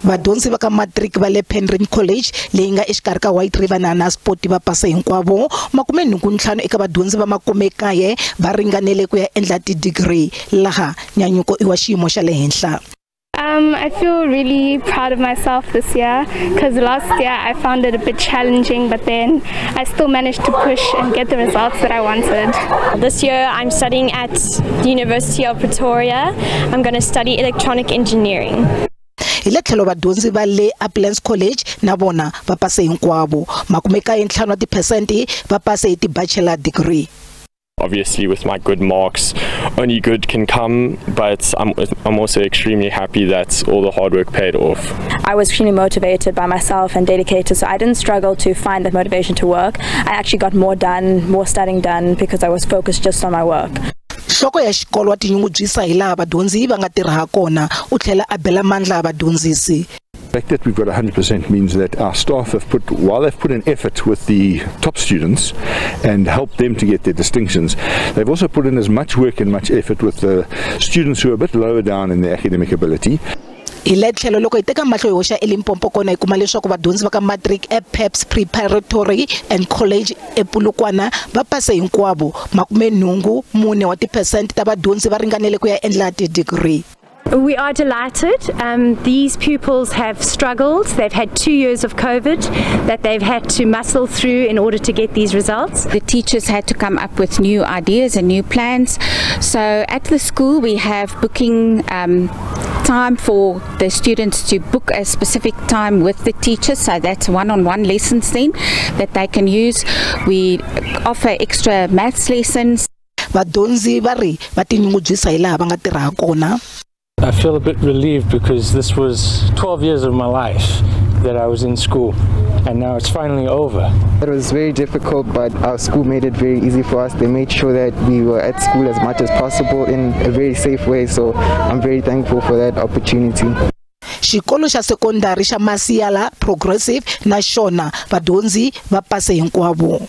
Vadyondzi va ka matiriki va le Penryn College leyi nga exikarhi ka White River na Naspoti va pasa hinknwavo 85 eka vadyondzi va 19 va ringanele ku ya endla ti-degree laha nyanyuko I wa xiyimo xa le henhla. I feel really proud of myself this year because last year I found it a bit challenging, but then I still managed to push and get the results that I wanted. This year I'm studying at the University of Pretoria. I'm going to study electronic engineering. Ile tlhelo vadyondzi va le Uplands College na vona va pase hinknwavo 95% va pase hi bachelor degree. Obviously, with my good marks, only good can come, but I'm also extremely happy that all the hard work paid off. I was extremely motivated by myself and dedicated, so I didn't struggle to find that motivation to work. I actually got more done, more studying done, because I was focused just on my work. Loko ya xikolo tinyungubyisa hi laha vadyondzi va nga tirha kona u tlhela a bela mandla vadyondzisi. The fact that we've got 100% means that our staff have while they've put an effort with the top students and helped them to get their distinctions, they've also put in as much work and much effort with the students who are a bit lower down in their academic ability. Ile tlhelo loko iteka mahlo yo xa eLimpopo kona ikuma leswaku vadyondzi va ka matric ePeps Preparatory and College ePulukwana va pase hinknwavo 84 wa ti% ta vadyondzi va ringanele ku ya endla ti-degree. We are delighted. These pupils have struggled. They've had 2 years of COVID that they've had to muscle through in order to get these results. The teachers had to come up with new ideas and new plans. So at the school we have booking time for the students to book a specific time with the teachers. So that's one-on-one lessons then that they can use. We offer extra maths lessons. Vadyondzi va ri va tinyungubyisa hi laha va nga tirha kona. I feel a bit relieved because this was 12 years of my life that I was in school, and now it's finally over. It was very difficult, but our school made it very easy for us. They made sure that we were at school as much as possible in a very safe way, so I'm very thankful for that opportunity. Xikolo xa sekondari xa Masiyala Progressive na xona vadyondzi va pase hinknwavo.